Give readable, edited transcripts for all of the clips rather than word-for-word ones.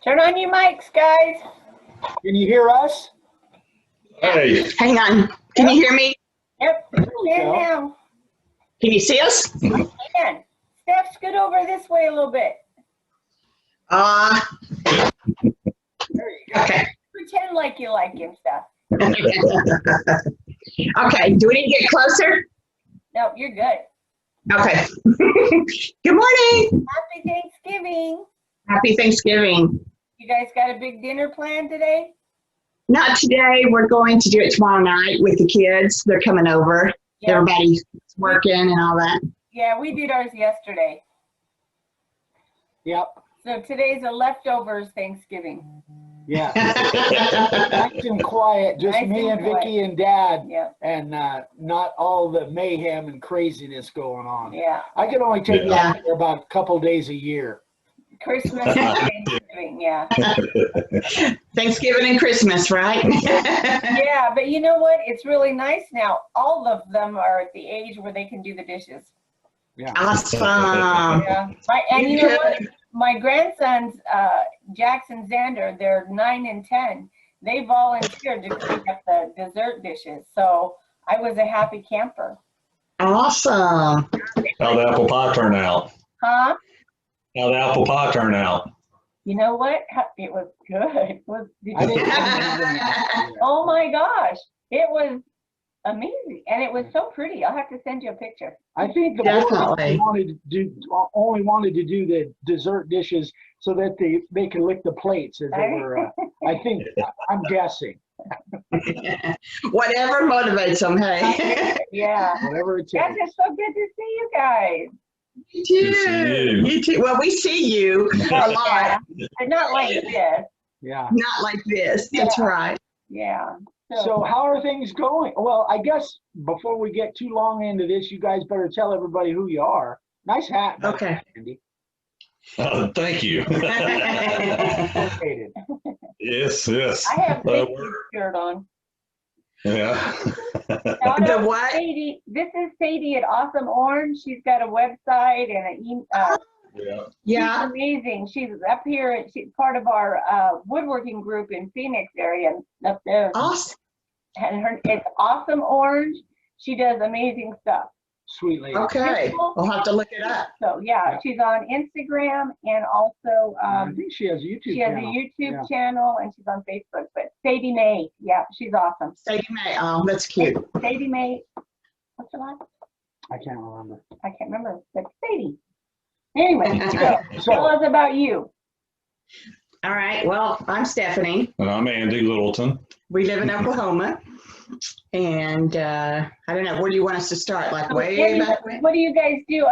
Turn on your mics, guys. Can you hear us? Hey. Hang on. Can you hear me? Yep, There we in go. now. Can you see us? I can. Steph, scoot over this way a little bit. There you go. Okay. Pretend like you like him, Steph. Okay. Do we need to get closer? No, you're good. Okay. Good morning. Happy Thanksgiving. Happy Thanksgiving. You guys got a big dinner planned today? Not today. We're going to do it tomorrow night with the kids. They're coming over. Yeah. Everybody's working and all that. Yeah, we did ours yesterday. Yep. So today's a leftovers Thanksgiving. Yeah. Nice and quiet, just Nice me and and Vicky and Dad, Yeah, and not all the mayhem and craziness going on. yeah. I can only take Yeah. out there about a couple days a year. Christmas and Thanksgiving, yeah. Thanksgiving and Christmas, right? Yeah, but you know what? It's really nice now. All of them are at the age where they can do the dishes. Yeah. Awesome. Yeah. And you know what? My grandsons, Jackson Zander, they're 9 and 10. They volunteered to clean up the dessert dishes. So I was a happy camper. Awesome. How'd the apple pie turn out? Huh? How'd the apple pie turn out? You know what? It was good. It was, I didn't even oh my gosh. It was amazing. And it was so pretty. I'll have to send you a picture. I think the Definitely. boys only wanted to do the dessert dishes so that they can lick the plates as they were. I think I'm guessing. Whatever motivates them, hey. Yeah. Whatever it Yes, takes. it's so good to see you guys. You too. Good to see You too. Well, we see you a lot. Yeah. But not like this. Yeah. Not like this. That's right. Yeah. So how are things going? Well, I guess before we get too long into this, you guys better tell everybody who you are. Nice hat. by the Okay. way, Andy. Thank you. Appreciated. Yes, yes. I have Uh, Sadie's shirt on. Yeah. Shout The out to what? Sadie. This is Sadie at Awesome Orange. She's got a website and Yeah. Yeah. she's amazing. She's up here. She's part of our woodworking group in Phoenix area up there. Awesome. And it's Awesome Orange. She does amazing stuff. Sweet lady. Okay. We'll have to look it up. So yeah, she's on Instagram and also I think she has a YouTube she has channel. a YouTube Yeah. channand she's on Facebook. But Sadie Mae, yeah, she's awesome. Sadie Mae. Oh, that's cute. Sadie Mae, what's her last? I can't remember. I can't remember. But Sadie. Anyway, so So- tell us about you. All right. Well, I'm Stephanie. And I'm Andy Littleton. We live in Oklahoma. And I don't know, where do you want us to start? Like way Andy, back when? what do you guys do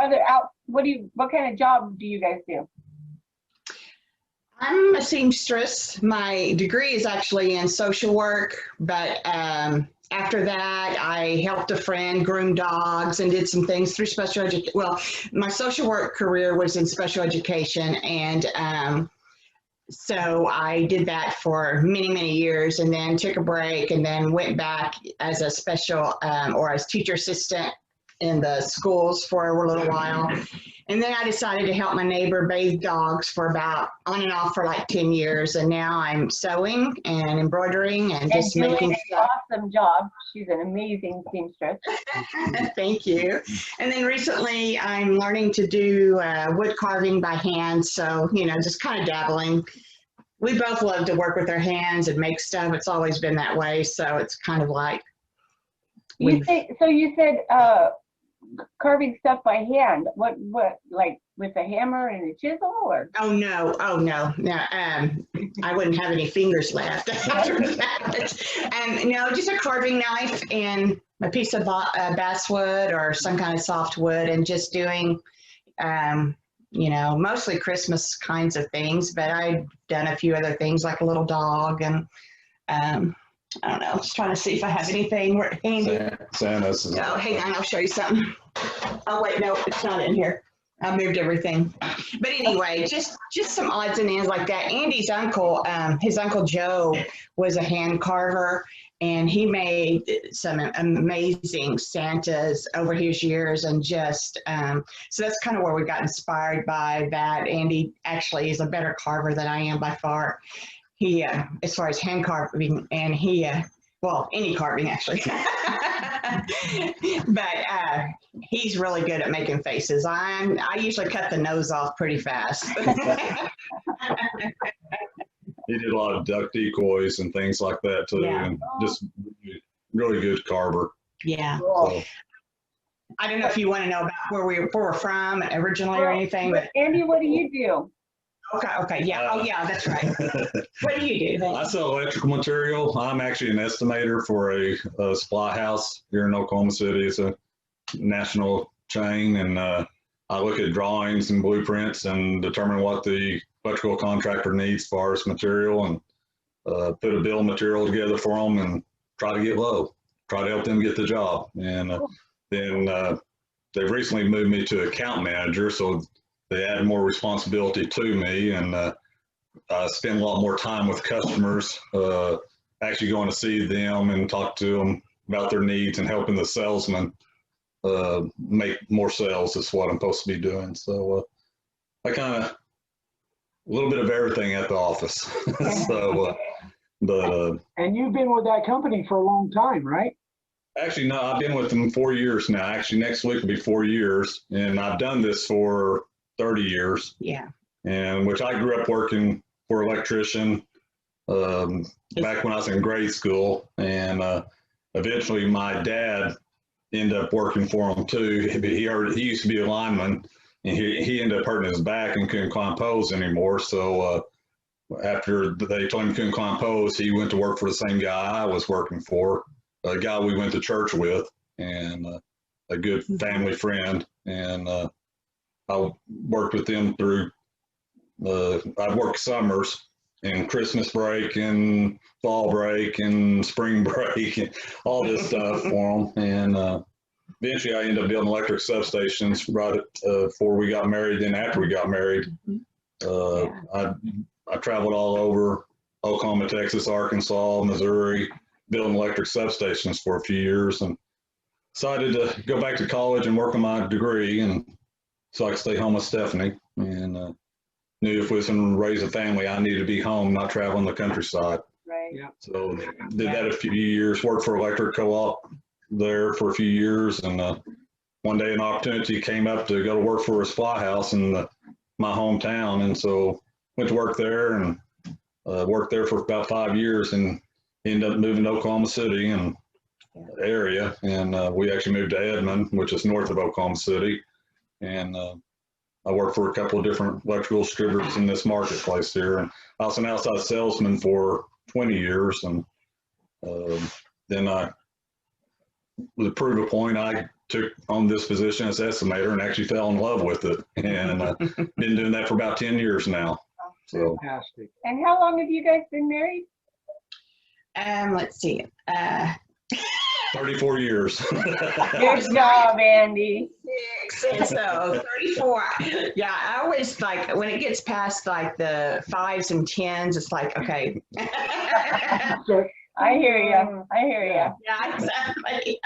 what kind of job do you guys do? I'm a seamstress. My degree is actually in social work, but after that, I helped a friend groom dogs and did some things through special education. Well, my social work career was in special education, and so I did that for many, many years, and then took a break, and then went back as a special or as teacher assistant in the schools for a little while. And then I decided to help my neighbor bathe dogs for about on and off for like 10 years. And now I'm sewing and embroidering and just doing making an stuff. awesome job. She's an amazing seamstress. Thank you. And then recently I'm learning to do wood carving by hand. So, you know, just kind of dabbling. We both love to work with our hands and make stuff. It's always been that way. So it's kind of like. You said carving stuff by hand. What like with a hammer and a chisel or? Oh no! I wouldn't have any fingers left after that. No, just a carving knife and a piece of basswood or some kind of soft wood, and just doing, you know, mostly Christmas kinds of things. But I've done a few other things like a little dog and. I don't know. Just trying to see if I have anything handy. Santa's. Oh, hang on. I'll show you something. Oh, wait. No, it's not in here. I moved everything. But anyway, just some odds and ends like that. Andy's uncle, his Uncle Joe was a hand carver. And he made some amazing Santas over his years, and just so that's kind of where we got inspired by that. Andy actually is a better carver than I am by far. He, as far as hand carving, and he, well, any carving actually. But he's really good at making faces. I usually cut the nose off pretty fast. He did a lot of duck decoys and things like that too, Yeah. and just really good carver. Yeah. So, I don't know if you want to know about where we're from originally or anything, but Andy, what do you do? okay, yeah, oh yeah, that's right. What do you do? I sell electrical material. I'm actually an estimator for a supply house here in Oklahoma City. It's a national chain, and I look at drawings and blueprints and determine what the electrical contractor needs as far as material, and put a bill of material together for them and try to get low, try to help them get the job. And then they've recently moved me to account manager, so they add more responsibility to me, and I spend a lot more time with customers, actually going to see them and talk to them about their needs and helping the salesman make more sales is what I'm supposed to be doing. So I kind of, a little bit of everything at the office. So, And you've been with that company for a long time, right? actually, no, I've been with them 4 years now. Actually, next week will be 4 years, and I've done this for 30 years. Yeah. And which I grew up working for an electrician back when I was in grade school, and eventually my dad ended up working for him too. He used to be a lineman, and he ended up hurting his back and couldn't climb poles anymore. So after they told him he couldn't climb poles, he went to work for the same guy I was working for, a guy we went to church with, and a good family friend. And I worked with them through, I worked summers and Christmas break and fall break and spring break and all this stuff for them. And eventually I ended up building electric substations right before we got married. Then after we got married, I traveled all over Oklahoma, Texas, Arkansas, Missouri, building electric substations for a few years, and decided to go back to college and work on my degree, and so I could stay home with Stephanie. And knew if we was going to raise a family, I needed to be home, not traveling the countryside. Right. Yeah. So did that a few years, worked for electric co-op there for a few years. And one day an opportunity came up to go to work for a supply house in my hometown. And so went to work there, and worked there for about 5 years, and ended up moving to Oklahoma City and area. And we actually moved to Edmond, which is north of Oklahoma City. And I worked for a couple of different electrical distributors in this marketplace here. And I was an outside salesman for 20 years. And then with a proof of point, I took on this position as estimator and actually fell in love with it. And been doing that for about 10 years now. So. Fantastic. And how long have you guys been married? Let's see. 34 years. Good job, Andy. So 34. Yeah, I always like when it gets past like the 5s and 10s, it's like, okay. So, I hear you. I hear you. Yeah, exactly.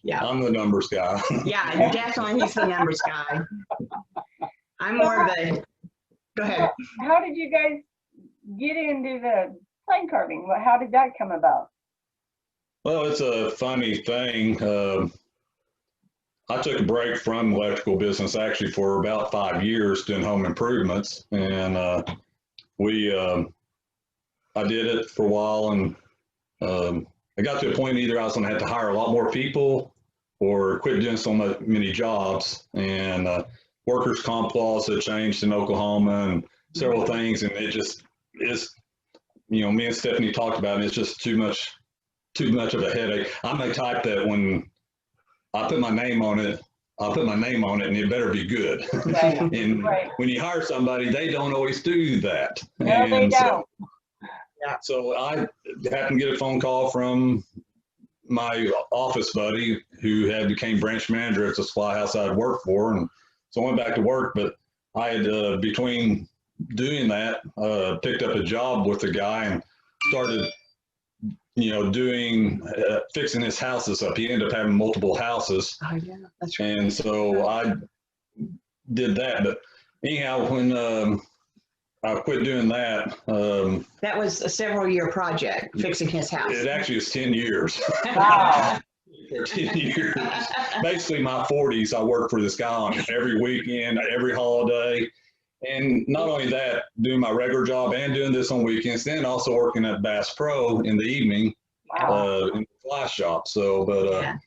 Yeah, I'm the numbers guy. yeah, definitely he's the numbers guy. I'm more of a, go ahead. How did you guys get into the plane carving? How did that come about? Well, it's a funny thing. I took a break from electrical business actually for about 5 years doing home improvements, and I did it for a while, and I got to a point either I was going to have to hire a lot more people or quit doing so many jobs, and workers' comp laws had changed in Oklahoma and several things, and it just is, me and Stephanie talked about it, it's just too much of a headache. I'm the type that when I put my name on it, I'll put my name on it, and it better be good. Right. And Right. when you hire somebody, they don't always do that. No, they And don't. so I happened to get a phone call from my office buddy who became branch manager at the supply house I'd worked for, and so I went back to work. But I had between doing that, picked up a job with the guy and started doing, fixing his houses up. He ended up having multiple houses. Oh, yeah, that's right. And so I did that. But anyhow, when I quit doing that, That was a several-year project, fixing his house. it actually was 10 years. Wow. For 10 years. Basically, my 40s, I worked for this guy on every weekend, every holiday. And not only that, doing my regular job and doing this on weekends, then also working at Bass Pro in the evening in the fly shop. So, but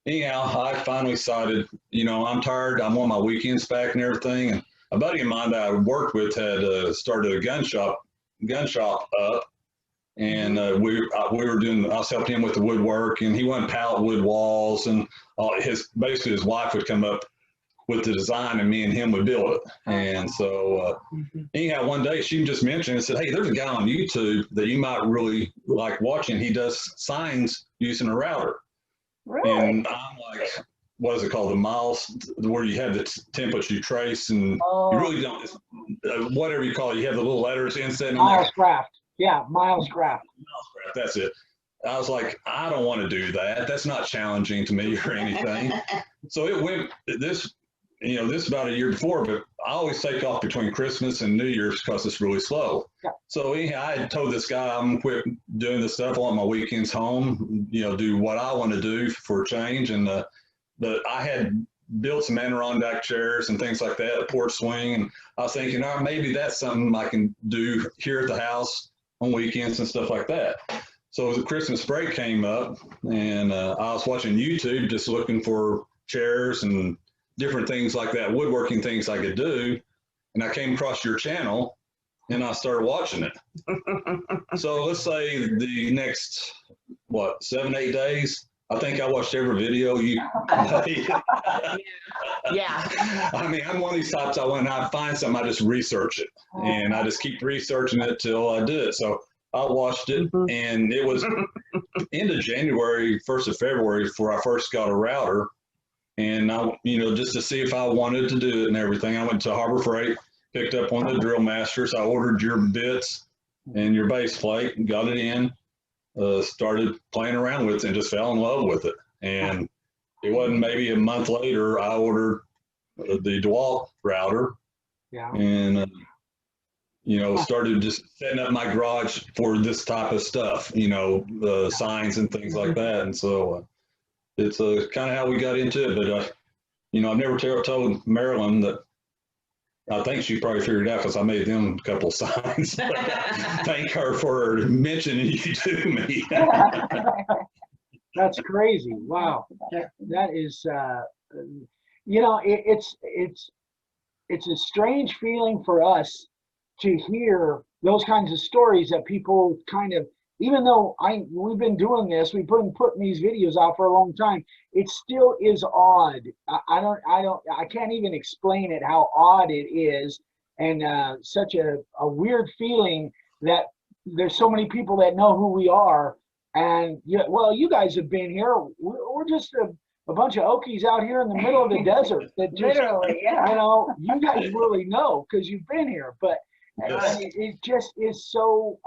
anyhow, I finally decided, I'm tired. I want my weekends back and everything. And a buddy of mine that I worked with had started a gun shop up. And we were doing, I was helping him with the woodwork, and he wanted pallet wood walls, and basically his wife would come up with the design and me and him would build it. And so anyhow, one day she just mentioned and said, hey, there's a guy on YouTube that you might really like watching. He does signs using a router. Really? And I'm like, what is it called? The miles, where you have the templates you trace, and you really don't, whatever you call it, you have the little letters inset in there. Miles Craft. Yeah, Miles Craft. That's it. I was like, I don't want to do that. That's not challenging to me or anything. So it went this about a year before, but I always take off between Christmas and New Year's because it's really slow. Yeah. So anyhow, I had told this guy I'm gonna quit doing this stuff. I want my weekends home, do what I want to do for a change. And but I had built some Adirondack chairs and things like that, a porch swing, and I was thinking, maybe that's something I can do here at the house on weekends and stuff like that. So the Christmas break came up, and I was watching YouTube, just looking for chairs and different things like that, woodworking things I could do. And I came across your channel, and I started watching it. So let's say the next, 7-8 days, I think I watched every video you made. Yeah. I mean, I'm one of these types, when I find something, I just research it. And I just keep researching it till I do it. So I watched it, and it was end of January, 1st of February, before I first got a router. And I, just to see if I wanted to do it and everything, I went to Harbor Freight, picked up one of the drill masters. I ordered your bits and your base plate, and got it in, started playing around with it, and just fell in love with it. And it wasn't maybe a month later, I ordered the DeWalt router. Yeah. And started just setting up my garage for this type of stuff, signs and things like that. And so it's kind of how we got into it. But, I've never told Marilyn that. I think she probably figured it out because I made them a couple of signs. Thank her for mentioning you to me. That's crazy. Wow. That is, it's a strange feeling for us to hear those kinds of stories that people kind of, even though we've been doing this, we've been putting these videos out for a long time, it still is odd. I can't even explain it, how odd it is, and such a weird feeling that there's so many people that know who we are. And you guys have been here. We're just a bunch of Okies out here in the middle of the desert that just, literally, yeah. You guys really know because you've been here. But it just is so,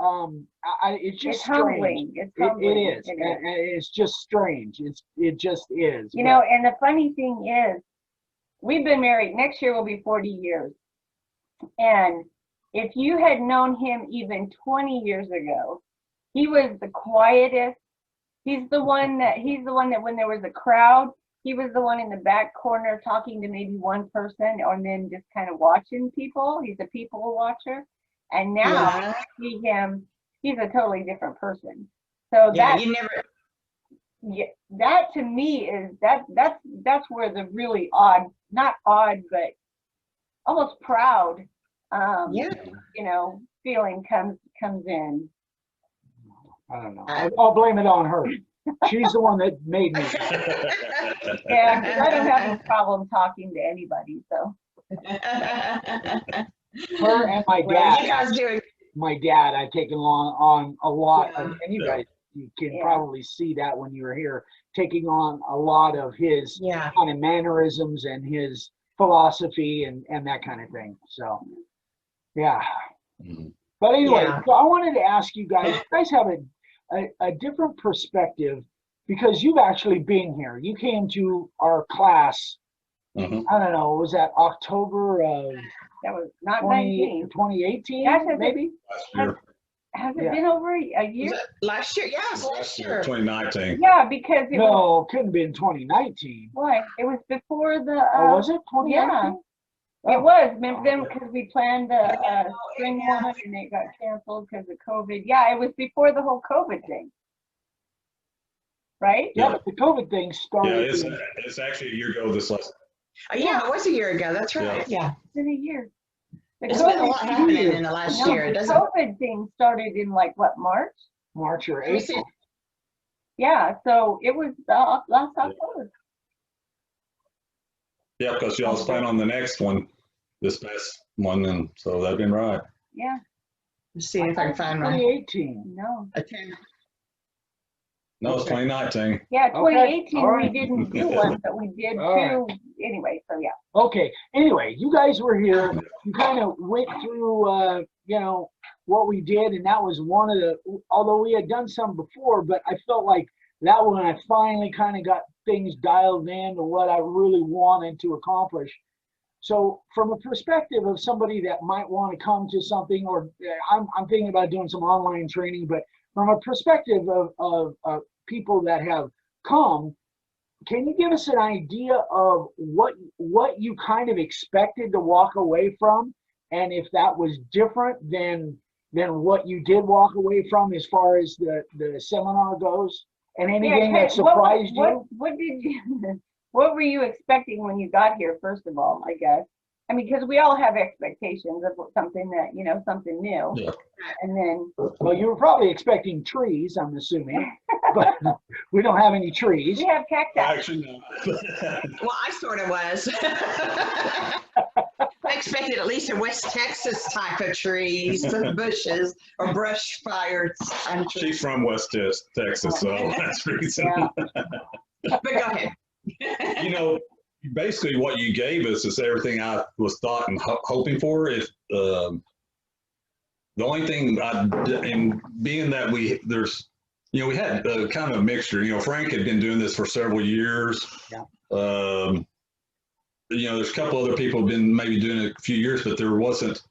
it's just It's strange. humbling. It's It humbling. is. And it's just strange. It just is. And the funny thing is, we've been married, next year will be 40 years. And if you had known him even 20 years ago, he was the quietest. He's the one that when there was a crowd, he was the one in the back corner talking to maybe one person, or then just kind of watching people. He's a people watcher. And now you see him, he's a totally different person. So that to me is that's where the really odd, not odd, but almost proud feeling comes in. I don't know. I'll blame it on her. She's the one that made me. Yeah, because I don't have any problem talking to anybody. So her and my What dad. are you guys doing? My dad, I've taken on a lot of, and you guys, you can probably see that when you were here, taking on a lot of his kind of mannerisms and his philosophy and that kind of thing. So, yeah. But anyway, so I wanted to ask you guys have a different perspective, because you've actually been here. You came to our class, Mhm. I don't know, was that October of That was not 19. 2018, Yes, I think- maybe? Last year. Has it Yeah. been over a Was year? it last year? Yes, Last year, 2019. Yeah, because it was, No, couldn't have been 2019. what? It was before the, Oh, was it 2019? yeah. Oh. It was, remember them, because we planned the Yeah. spring one and it got canceled because of COVID. Yeah, it was before the whole COVID thing. Right? Yeah, but the COVID thing Yeah, started. it's actually a year ago this last. Yeah, it was a year ago. That's right. Yeah. It's been a year. The It's been a COVID- lot happening in the last no, year. It the doesn't. COVID thing started in like what, March? March or Let me see. April. Yeah, so it was last October. Yeah, because y'all was planning on the next one, this past one, and so that'd been right. Yeah, Let's see if I can find my. 2018. no. No, it's 2019. Yeah, Okay, 2018, all we right. didn't do one, but we did All right. two anyway, so yeah. Okay, anyway, you guys were here. You kind of went through, what we did, and that was one of the, although we had done some before, but I felt like that one, I finally kind of got things dialed in to what I really wanted to accomplish. So from a perspective of somebody that might want to come to something, or I'm thinking about doing some online training, but from a perspective of people that have come, can you give us an idea of what you kind of expected to walk away from, and if that was different than what you did walk away from as far as the seminar goes, and anything that surprised you? What did you, what were you expecting when you got here, first of all, I guess? I mean, because we all have expectations of something that, something new. Yeah. And then, Well, you were probably expecting trees, I'm assuming, but we don't have any trees. we have cacti. Actually, no. Well, I sort of was. I expected at least a West Texas type of trees, bushes, or brush fires. She's from West Texas, so that's the reason. Yeah. But go ahead. Basically what you gave us is everything I was thought and hoping for. If the only thing and being that we had kind of a mixture. Frank had been doing this for several years. Yeah. There's a couple other people have been maybe doing it a few years, but there wasn't.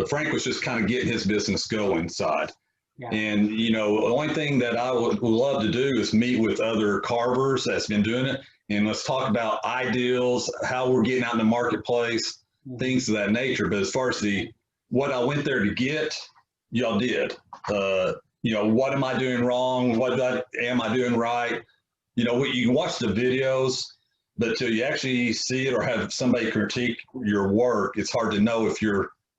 Frank was just kind of getting his business going side. Yeah. And, the only thing that I would love to do is meet with other carvers that's been doing it. And let's talk about ideals, how we're getting out in the marketplace, things of that nature. But as far as what I went there to get, y'all did. What am I doing wrong? What am I doing right? You can watch the videos, but till you actually see it or have somebody critique your work, it's hard to know if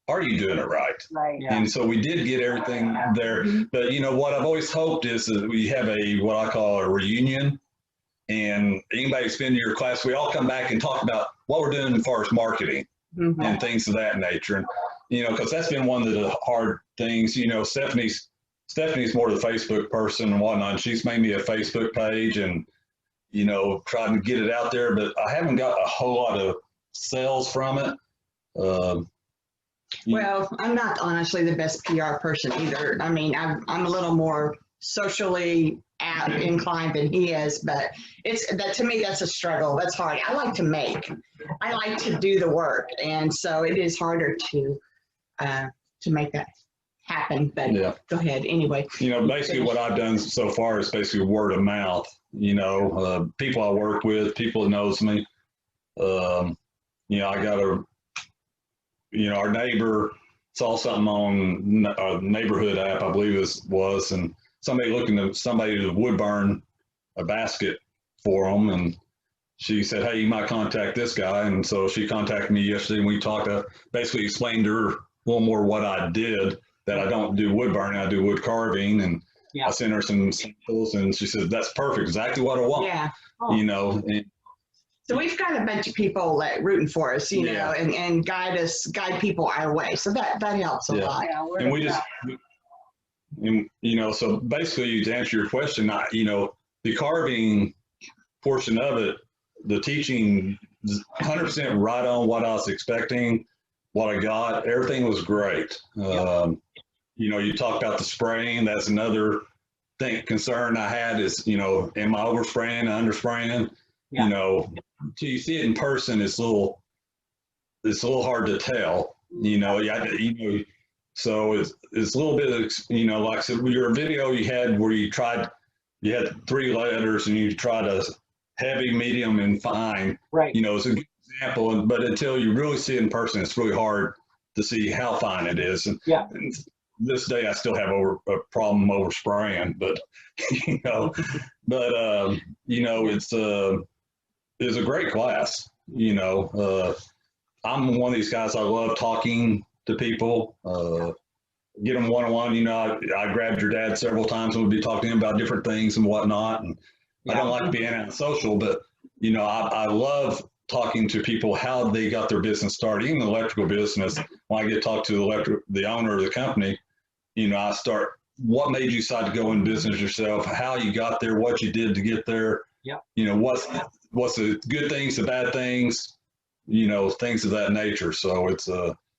are you doing it right? Right. Yeah. And so we did get everything there. But what I've always hoped is that we have what I call a reunion, and anybody who's been to your class, we all come back and talk about what we're doing as far as marketing and things of that nature. And because that's been one of the hard things. Stephanie's more the Facebook person and whatnot. And she's made me a Facebook page and trying to get it out there, but I haven't got a whole lot of sales from it. Well, I'm not honestly the best PR person either. I mean, I'm a little more socially inclined than he is, but to me, that's a struggle. That's hard. I like to make. I like to do the work, and so it is harder to make that happen. But Yeah. Go ahead anyway. Basically what I've done so far is basically word of mouth. People I work with, people that knows me. I got our neighbor saw something on a neighborhood app, I believe it was, and somebody to wood burn a basket for them, and she said, "Hey, you might contact this guy." And so she contacted me yesterday, and we talked. Basically explained to her a little more what I did. That I don't do wood burning, I do wood carving, and I sent her some samples, and she said, "That's perfect, exactly what I want." Yeah. And, So we've got a bunch of people rooting for us, and guide people our way. So that helps a lot. Yeah, and we just, so basically to answer your question, the carving portion of it, the teaching, 100% right on what I was expecting, what I got, everything was great. You talked about the spraying, that's another concern I had is, am I overspraying, underspraying? Yeah. Till you see it in person, it's a little hard to tell, so it's a little bit, like I said, your video you had where you had 3 letters and you tried a heavy, medium, and fine. Right. It's a good example, but until you really see it in person, it's really hard to see how fine it is. And, Yeah. and this day I still have a problem overspraying, but it's a great class. I'm one of these guys. I love talking to people. Get them one-on-one. I grabbed your dad several times and we'd be talking about different things and whatnot. And I don't like being antisocial, but I love talking to people how they got their business started. Even the electrical business, when I get to talk to the owner of the company, I start, what made you decide to go in business yourself, how you got there, what you did to get there. Yeah. What's the good things, the bad things, things of that nature. So it's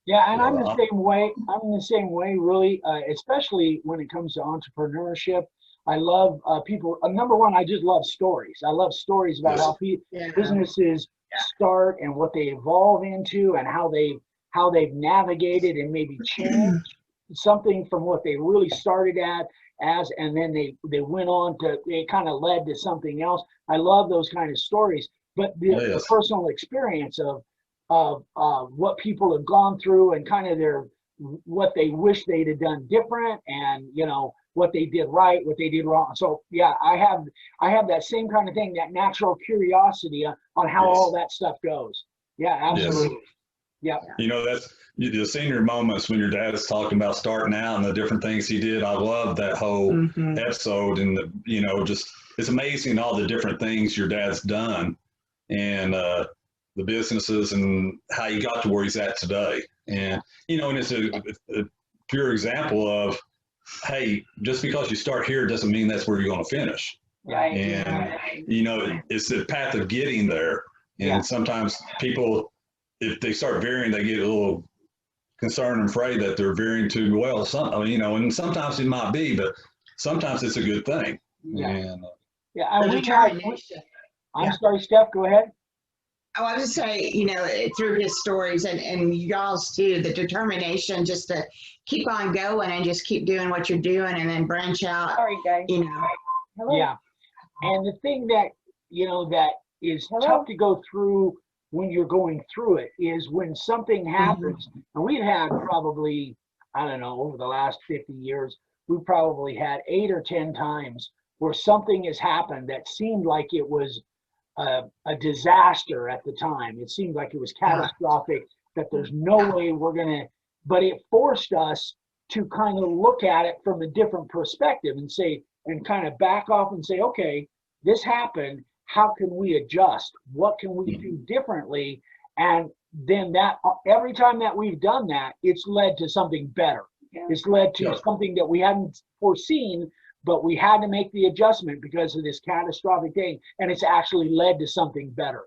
yeah, and I'm the same way. I'm the same way, really, especially when it comes to entrepreneurship. I love people. Number one, I just love stories. I love stories about how businesses start and what they evolve into and how they've navigated and maybe changed something from what they really started as, and then they went on to, it kind of led to something else. I love those kind of stories, but the personal experience of what people have gone through and kind of what they wish they'd have done different, and what they did right, what they did wrong. So yeah, I have that same kind of thing, that natural curiosity on how all that stuff goes. Yeah, absolutely. Yes. Yeah. That's the senior moments when your dad is talking about starting out and the different things he did. I love that whole episode, and just it's amazing all the different things your dad's done, and the businesses and how he got to where he's at today. And and it's a pure example of, hey, just because you start here doesn't mean that's where you're going to finish. Right. And it's the path of getting there. And sometimes people, if they start veering, they get a little concerned and afraid that they're veering too well. And sometimes it might be, but sometimes it's a good thing. Yeah. And, I'm sorry, Steph, go ahead. I want to say, through his stories and y'all's too, the determination just to keep on going and just keep doing what you're doing and then branch out. Sorry, guys. Hello. Yeah. And the thing that, that is tough to go through when you're going through it is when something happens, and we've had probably, I don't know, over the last 50 years, we've probably had 8 or 10 times where something has happened that seemed like it was a disaster at the time. It seemed like it was catastrophic, that there's no way we're going to, but it forced us to kind of look at it from a different perspective and say, and kind of back off and say, okay, this happened. How can we adjust? What can we do differently? And then that every time that we've done that, it's led to something better. It's led to something that we hadn't foreseen, but we had to make the adjustment because of this catastrophic thing, and it's actually led to something better.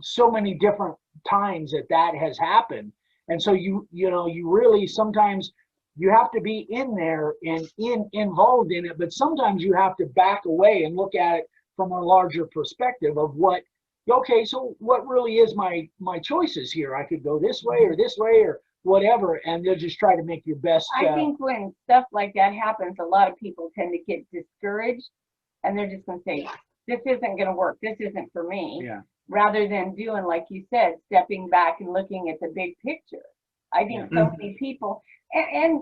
So many different times that has happened, and so you really sometimes you have to be in there and involved in it, but sometimes you have to back away and look at it from a larger perspective of what really is my choices here. I could go this way or whatever, and they'll just try to make your best. I think when stuff like that happens, a lot of people tend to get discouraged, and they're just going to say, this isn't going to work. This isn't for me. Yeah. Rather than doing, like you said, stepping back and looking at the big picture. I think so many people, and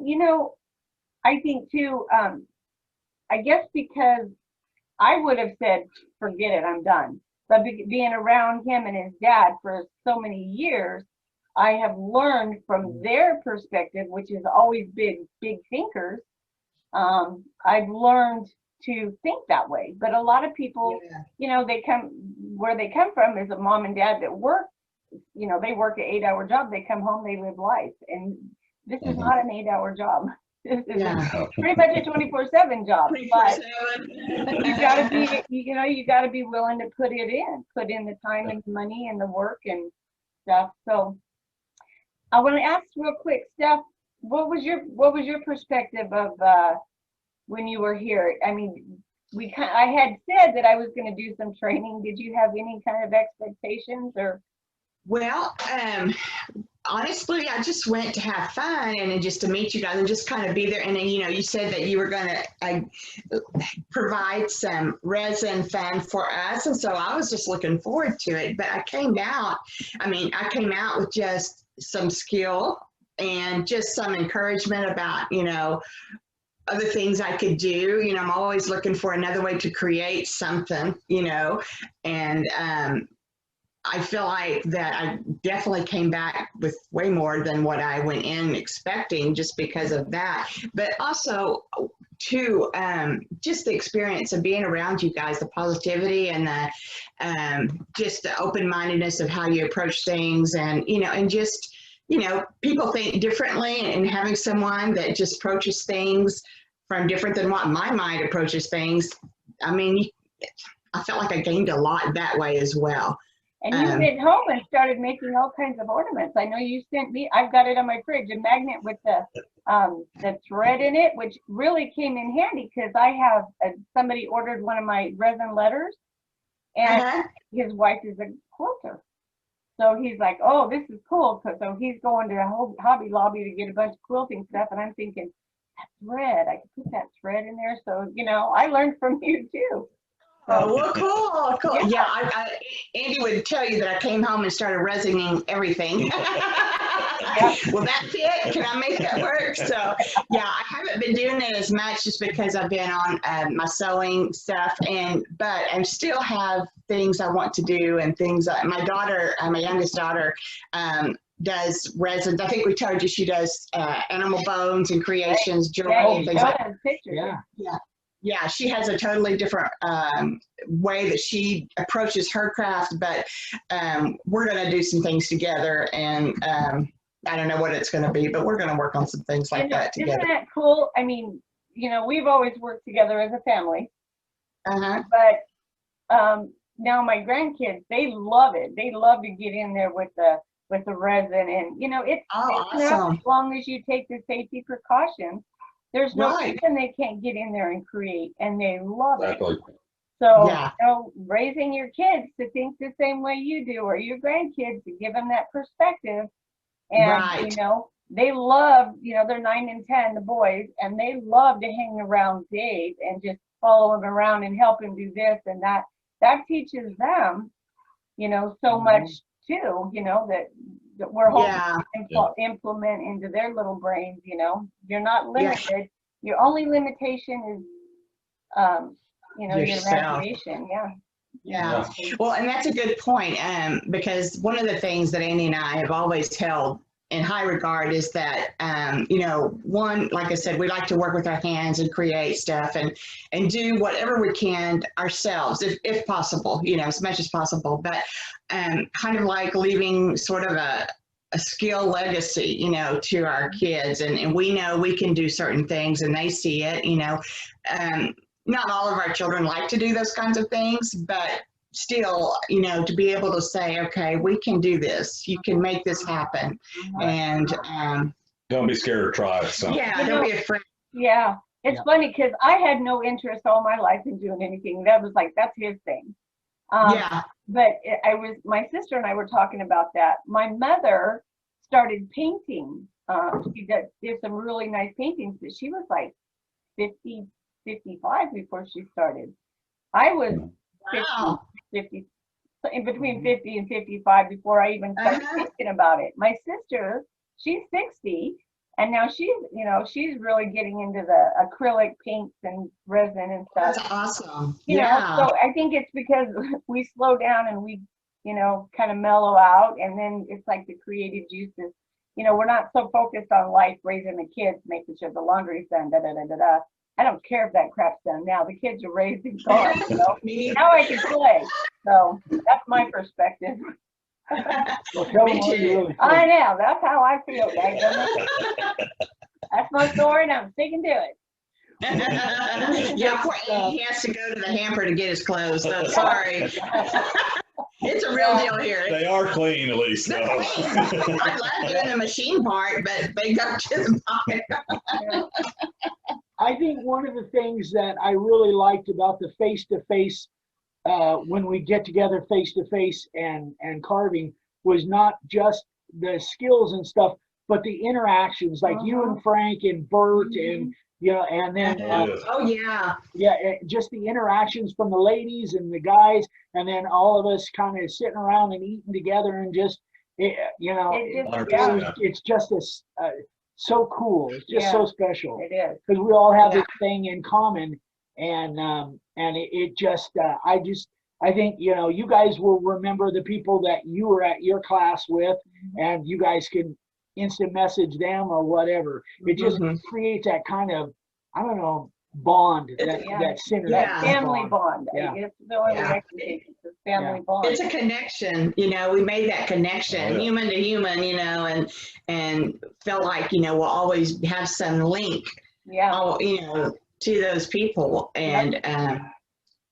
I think too, I guess because I would have said, forget it, I'm done. But being around him and his dad for so many years, I have learned from their perspective, which is always big thinkers. I've learned to think that way. But a lot of people, where they come from is a mom and dad that work, they work an 8-hour job, they come home, they live life. And this is not an 8-hour job. This is pretty much a 24/7 job. 24/7. But you gotta be, you gotta be willing to put in the time and the money and the work and stuff. So I want to ask real quick, Steph, what was your perspective of when you were here? I mean, I had said that I was going to do some training. Did you have any kind of expectations or? Well, honestly, I just went to have fun and then just to meet you guys and just kind of be there. And then, you know, you said that you were going to provide some resin fun for us. And so I was just looking forward to it. But I came out with just some skill and just some encouragement about, you know, other things I could do. You know, I'm always looking for another way to create something, you know, and I feel like that I definitely came back with way more than what I went in expecting just because of that. But also, too, just the experience of being around you guys, the positivity and the just the open-mindedness of how you approach things, and you know, and just, you know, people think differently, and having someone that just approaches things from different than what my mind approaches things. I mean, I felt like I gained a lot that way as well. And you went home and started making all kinds of ornaments. I know you sent me, I've got it on my fridge, a magnet with the thread in it, which really came in handy because I have somebody ordered one of my resin letters, and his wife is a quilter. So he's like, oh, this is cool. So he's going to Hobby Lobby to get a bunch of quilting stuff. And I'm thinking, that thread, I could put that thread in there. So, you know, I learned from you too. Oh, well, cool. Yeah, Andy would tell you that I came home and started resining everything. Will that fit? Can I make that work? So, yeah, I haven't been doing it as much just because I've been on my sewing stuff, but I still have things I want to do and things. My daughter, my youngest daughter, does resins. I think we told you she does animal bones and creations, jewelry, and things like that. Yeah, she has a totally different way that she approaches her craft, but we're going to do some things together, and I don't know what it's going to be, but we're going to work on some things like that together. Isn't that cool? I mean, you know, we've always worked together as a family, but now my grandkids, they love it. They love to get in there with the resin, and you know, it's awesome. As long as you take the safety precautions. There's no reason they can't get in there and create, and they love it. So, you know, raising your kids to think the same way you do, or your grandkids, to give them that perspective. And, you know, they love, you know, they're 9 and 10, the boys, and they love to hang around Dave and just follow him around and help him do this and that. That teaches them, you know, so much too, you know, that we're hoping to implement into their little brains. You know, you're not limited. Your only limitation is, you know, your imagination. Yeah. Well, and that's a good point, because one of the things that Andy and I have always held in high regard is that, you know, one, like I said, we like to work with our hands and create stuff and do whatever we can ourselves, if possible, you know, as much as possible, but kind of like leaving sort of a skill legacy, you know, to our kids. And we know we can do certain things and they see it, you know. Not all of our children like to do those kinds of things, but still, you know, to be able to say, okay, we can do this. You can make this happen. And don't be scared to try it. So. Yeah, don't be afraid. Yeah, it's funny because I had no interest all my life in doing anything. That was like, that's his thing. But my sister and I were talking about that. My mother started painting. She did some really nice paintings, but she was like 50, 55 before she started. I was 50, in between 50 and 55 before I even started thinking about it. My sister, she's 60, and now she's, you know, she's really getting into the acrylic paints and resin and stuff. That's awesome. You know, so I think it's because we slow down and we, you know, kind of mellow out, and then it's like the creative juices. You know, we're not so focused on life, raising the kids, making sure the laundry's done, da-da-da-da-da. I don't care if that crap's done now. The kids are raised and gone. So now I can play. So that's my perspective. I know. That's how I feel. That's my story, and I'm sticking to it. He has to go to the hamper to get his clothes. So sorry. It's a real deal here. They are clean, at least. So. I love doing the machine part, but they go to the pocket. I think one of the things that I really liked about the face-to-face, when we get together face-to-face and carving, was not just the skills and stuff, but the interactions, like you and Frank and Bert and, you know, and then, Oh, yeah. yeah, just the interactions from the ladies and the guys, and then all of us kind of sitting around and eating together and just, you know, it's just so cool. It's just so special. It is. Because we all have this thing in common, and it just, I think, you know, you guys will remember the people that you were at your class with, and you guys can instant message them or whatever. It just creates that kind of, I don't know, bond, that synergy. That family bond. It's the only way I can take it. It's a family bond. It's a connection, you know, we made that connection, human to human, you know, and felt like, you know, we'll always have some link, you know, to those people. And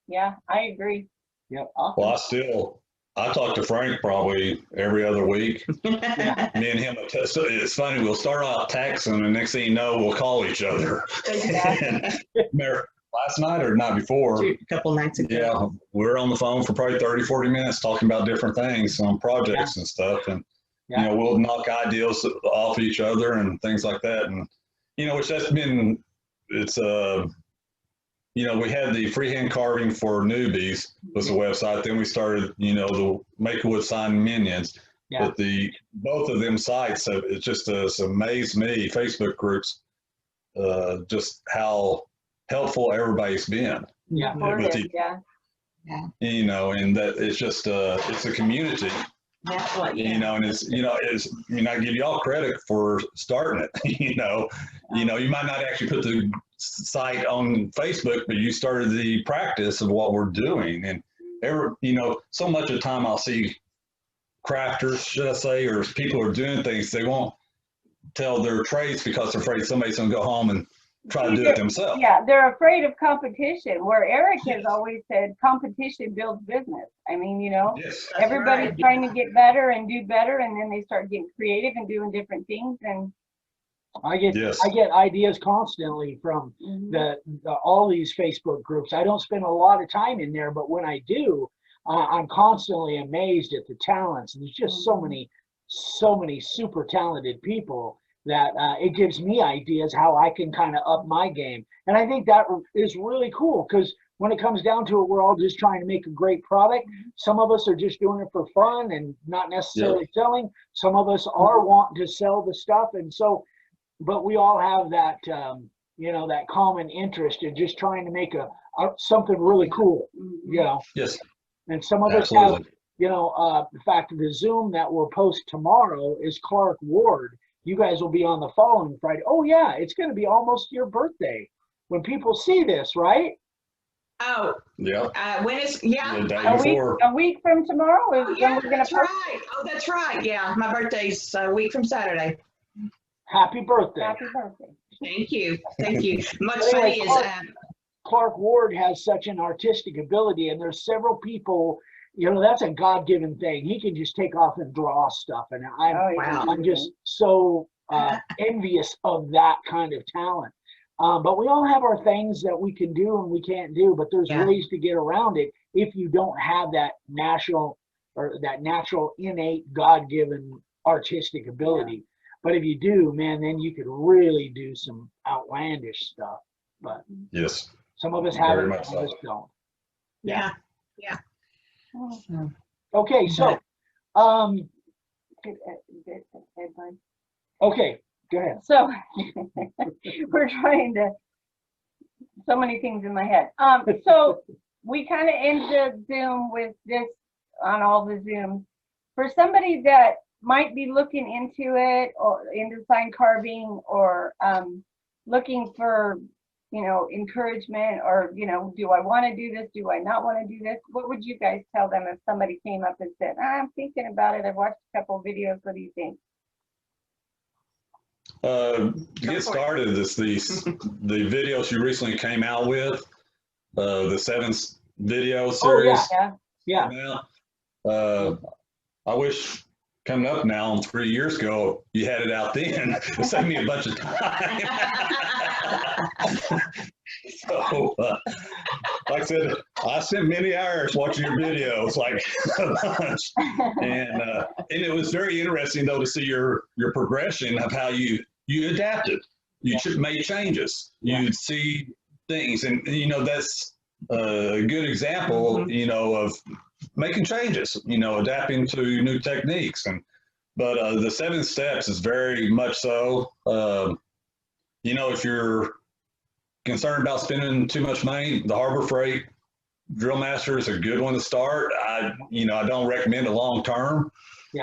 yeah, I agree. Yep. Awesome. Well, I talk to Frank probably every other week. Me and him, it's funny, we'll start out texting, and the next thing you know, we'll call each other. Last night or the night before, a couple nights ago. we're on the phone for probably 30, 40 minutes talking about different things on projects and stuff. And, you know, we'll knock ideas off each other and things like that. And, you know, which that's been, it's, you know, we had the freehand carving for newbies was a website. Then we started, you know, the Make-A-Wood Sign Minions. But both of them sites, it just has amazed me, Facebook groups, just how helpful everybody's been. Yeah. You know, and that it's just, it's a community. You know, and it's, you know, I mean, I give you all credit for starting it. You know, you might not actually put the site on Facebook, but you started the practice of what we're doing. And you know, so much of the time I'll see crafters, should I say, or people are doing things, they won't tell their trades because they're afraid somebody's gonna go home and try to do it themselves. Yeah, they're afraid of competition, where Eric has always said competition builds business. I mean, you know, everybody's trying to get better and do better, and then they start getting creative and doing different things. And I get ideas constantly from all these Facebook groups. I don't spend a lot of time in there, but when I do, I'm constantly amazed at the talents. And there's just so many super talented people that it gives me ideas how I can kind of up my game. And I think that is really cool, because when it comes down to it, we're all just trying to make a great product. Some of us are just doing it for fun and not necessarily selling. Some of us are wanting to sell the stuff. And so, but we all have that, you know, that common interest in just trying to make something really cool, you know. And some of us have, you know, in fact, the Zoom that we'll post tomorrow is Clark Ward. You guys will be on the following Friday. Oh yeah, it's going to be almost your birthday when people see this, right? Oh yeah. When is a week from tomorrow is when we're going to post. Oh, that's right. Yeah, my birthday's a week from Saturday. Happy birthday! Happy birthday! Thank you, thank you. What's funny is Clark Ward has such an artistic ability, and there's several people. You know, that's a God-given thing. He can just take off and draw stuff, and I'm just so envious of that kind of talent. But we all have our things that we can do and we can't do, but there's ways to get around it if you don't have that natural innate God-given artistic ability. But if you do, man, then you could really do some outlandish stuff. But some of us have it, some of us don't. Yeah. Okay, so okay, go ahead. So we're trying to, so many things in my head. So we kind of end the Zoom with this on all the Zooms. For somebody that might be looking into it, or into sign carving, or looking for, you know, encouragement, or, you know, do I want to do this? Do I not want to do this? What would you guys tell them if somebody came up and said, I'm thinking about it, I've watched a couple of videos, what do you think? To get started, the videos you recently came out with, the 7 video series. Yeah. I wish coming up now on 3 years ago, you had it out then. It saved me a bunch of time. So, like I said, I spent many hours watching your videos, like a bunch. And it was very interesting, though, to see your progression of how you adapted. You made changes. You'd see things. And, you know, that's a good example, you know, of making changes, you know, adapting to new techniques. But the 7 steps is very much so, you know, if you're concerned about spending too much money, the Harbor Freight Drill Master is a good one to start. I don't recommend it long term,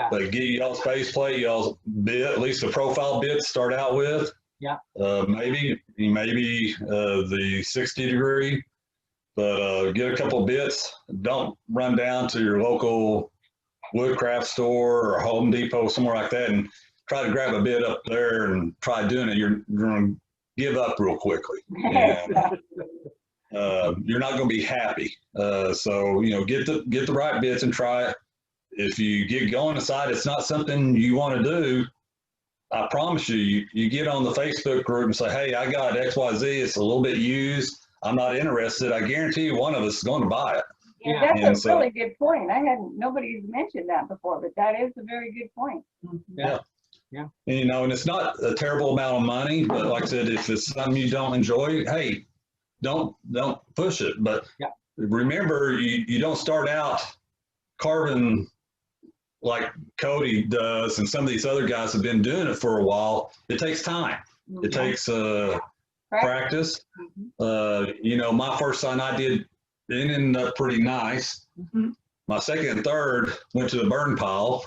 but get y'all's base plate, y'all's bit, at least the profile bit to start out with. Maybe the 60 degree, but get a couple bits. Don't run down to your local woodcraft store or Home Depot, somewhere like that, and try to grab a bit up there and try doing it. You're going to give up real quickly. And, you're not going to be happy. So, you know, get the right bits and try it. If you get going aside, it's not something you want to do, I promise you get on the Facebook group and say, hey, I got XYZ. It's a little bit used. I'm not interested. I guarantee you one of us is going to buy it. Yeah, that's a really good point. Nobody's mentioned that before, but that is a very good point. Yeah. And, you know, and it's not a terrible amount of money, but like I said, if it's something you don't enjoy, hey, don't push it. But remember, you don't start out carving like Cody does, and some of these other guys have been doing it for a while. It takes time. It takes practice. You know, my first sign I did, it ended up pretty nice. My second and third went to the burn pile.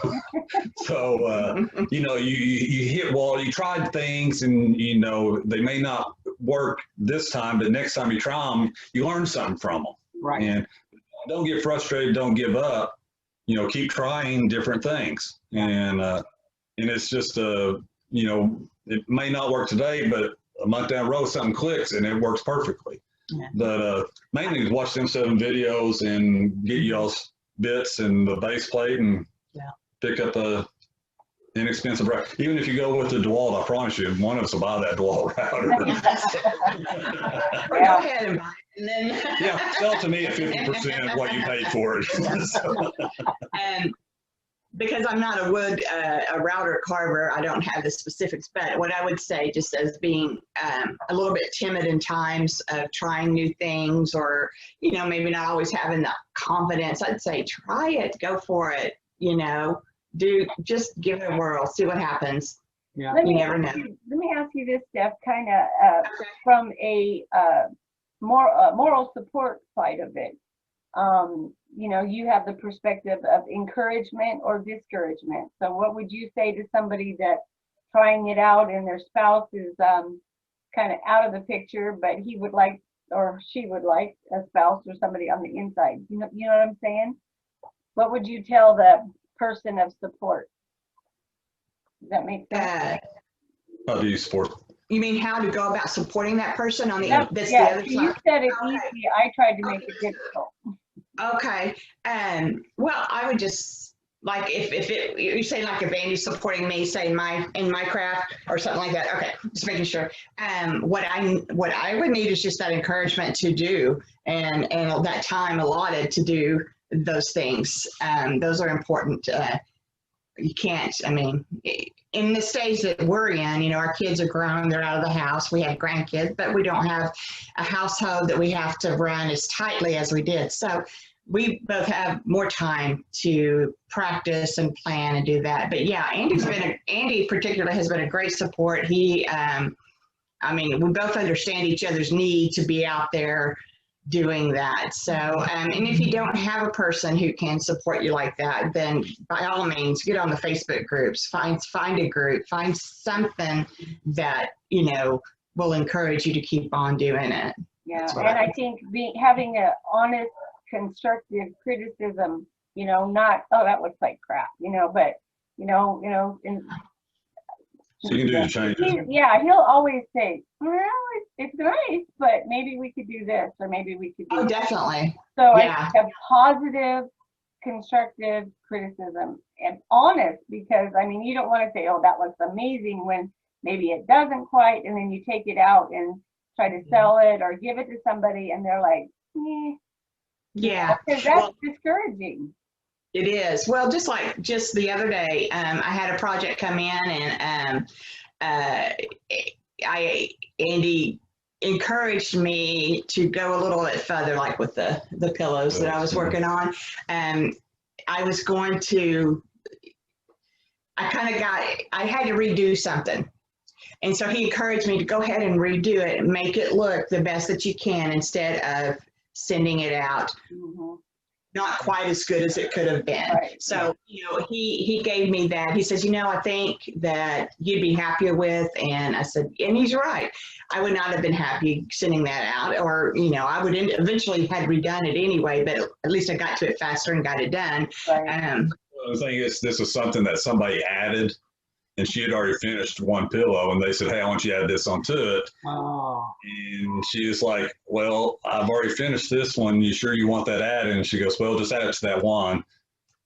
So, you know, you hit wall, you tried things, and, you know, they may not work this time, but next time you try them, you learn something from them. Right. And don't get frustrated, don't give up. You know, keep trying different things. And it's just, you know, it may not work today, but a month down the road, something clicks and it works perfectly. But mainly watch them 7 videos and get y'all's bits and the base plate and pick up a inexpensive router. Even if you go with the DeWalt, I promise you, one of us will buy that DeWalt router. Go ahead and buy it. And then sell it to me at 50% of what you paid for it. And because I'm not a router carver, I don't have the specifics, but what I would say, just as being a little bit timid in times of trying new things, or, you know, maybe not always having the confidence, I'd say try it, go for it, you know, just give it a whirl, see what happens. Yeah. Let You me never know. ask you this, Steph, kind of from a moral support side of it. You know, you have the perspective of encouragement or discouragement. So what would you say to somebody that's trying it out and their spouse is kind of out of the picture, but he would like, or she would like a spouse or somebody on the inside? You know what I'm saying? What would you tell the person of support? Does that make sense? How do you support? You mean how to go about supporting that person on the That's the other side? you said it easy. I tried to make it difficult. Okay. Well, I would just, like, if you say, like, if Andy's supporting me, say in my craft or something like that. Okay, just making sure. What I would need is just that encouragement to do, and that time allotted to do those things. Those are important. You can't, I mean, in the stage that we're in, you know, our kids are grown, they're out of the house, we have grandkids, but we don't have a household that we have to run as tightly as we did. So we both have more time to practice and plan and do that. But yeah, Andy particularly has been a great support. He, I mean, we both understand each other's need to be out there doing that. So, and if you don't have a person who can support you like that, then by all means, get on the Facebook groups, find a group, find something that, you know, will encourage you to keep on doing it. Yeah, and I think having an honest, constructive criticism, you know, not, oh, that looks like crap, you know, but, you know, and So you can do the changes. Yeah, he'll always say, well, it's nice, but maybe we could do this, or maybe we could do Oh, definitely. So Yeah. I have positive constructive criticism and honest, because I mean, you don't want to say, oh, that looks amazing when maybe it doesn't quite, and then you take it out and try to sell it or give it to somebody and they're like, eh. Yeah. Because that's discouraging. It is. Well, just the other day, I had a project come in, and Andy encouraged me to go a little bit further, like with the pillows that I was working on. I was going to, I had to redo something. And so he encouraged me to go ahead and redo it and make it look the best that you can instead of sending it out. Mm-hmm. Not quite as good as it could have been. Right. So, you know, he gave me that. He says, you know, I think that you'd be happier with, and I said, and he's right. I would not have been happy sending that out, or, you know, I would eventually had redone it anyway, but at least I got to it faster and got it done. Right. The thing is, this is something that somebody added, and she had already finished one pillow, and they said, hey, I want you to add this onto it. Oh. And she was like, well, I've already finished this one. You sure you want that added? And she goes, well, just add it to that one.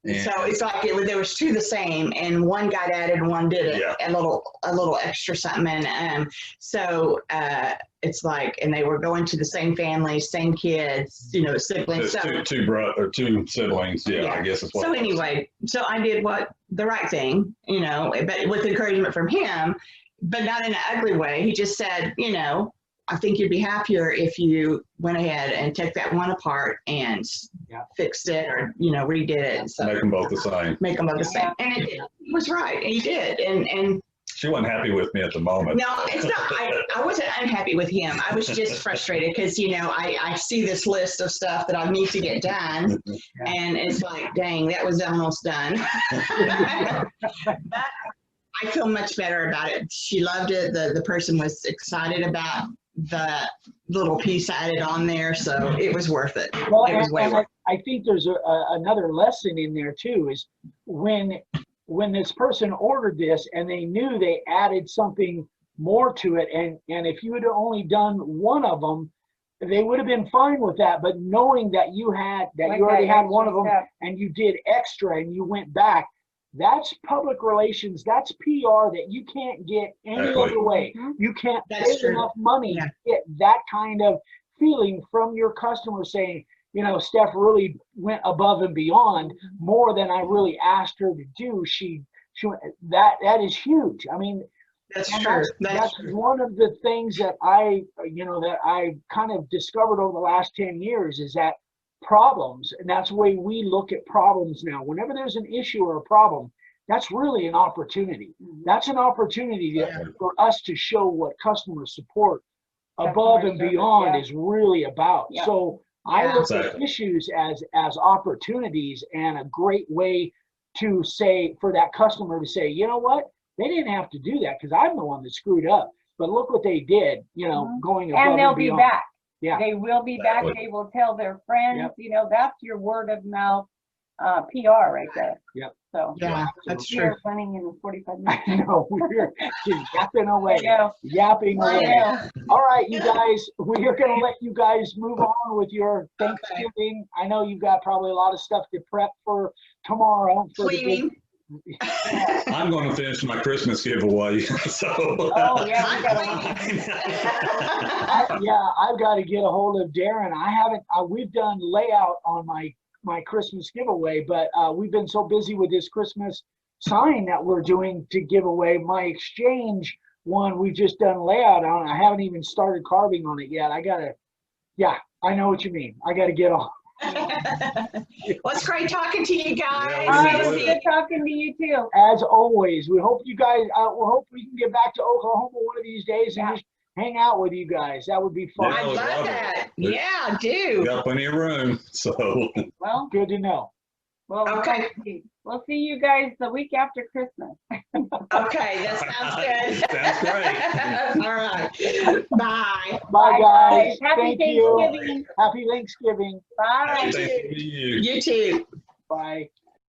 And so it's like there was two the same, and one got added and one did it, a little extra something. And so it's like, and they were going to the same family, same kids, you know, siblings. So, two siblings, I guess it's what. So anyway, so I did the right thing, you know, but with encouragement from him, but not in an ugly way. He just said, you know, I think you'd be happier if you went ahead and took that one apart and fixed it, or, you know, redid it. So make them both the same. Make them both the same. And it was right. And he did. And she wasn't happy with me at the moment. No, it's not. I wasn't unhappy with him. I was just frustrated because, you know, I see this list of stuff that I need to get done. And it's like, dang, that was almost done. But I feel much better about it. She loved it. The person was excited about the little piece added on there, so it was worth it. Well, it was way worth it. I think there's another lesson in there too, is when this person ordered this and they knew they added something more to it, and if you had only done one of them, they would have been fine with that. But knowing that you already had one of them and you did extra and you went back, that's public relations. That's PR that you can't get any other way. You can't pay enough money to get that kind of feeling from your customer saying, you know, Steph really went above and beyond, more than I really asked her to do. That is huge. I mean, that's true. That's one of the things that I kind of discovered over the last 10 years is that problems, and that's the way we look at problems now. Whenever there's an issue or a problem, that's really an opportunity. That's an opportunity for us to show what customer support above and beyond is really about. So I look at issues as opportunities, and a great way to say, for that customer to say, you know what, they didn't have to do that because I'm the one that screwed up, but look what they did, you know, going above and beyond. And they'll be back. Yeah. They will be back. They will tell their friends. You know, that's your word of mouth PR right there. Yep. So that's we're true. running in 45 minutes. I know, we're just yapping away. Yapping I away. know. All right, you guys, we are going to let you guys move on with your Thanksgiving. I know you've got probably a lot of stuff to prep for tomorrow. Cleaning. I'm going to finish my Christmas giveaway. So. Oh yeah, we got I've got to get a hold of Darren. I haven't. We've done layout on my Christmas giveaway, but we've been so busy with this Christmas sign that we're doing to give away. My exchange one, we've just done layout on. I haven't even started carving on it yet. I gotta. Yeah, I know what you mean. I got to get on. Well, it's great talking to you guys. It was good talking to you too. As always, we hope you guys. We hope we can get back to Oklahoma one of these days and just hang out with you guys. That would be fun. I love that. Yeah, I do. We got plenty of room, so. Well, good to know. Well, okay. We'll see you guys the week after Christmas. Okay, that sounds good. Sounds great. All right. Bye. Bye, guys. Happy Thank you. Thanksgiving. Happy Thanksgiving. Bye. Thank you. You too. Bye.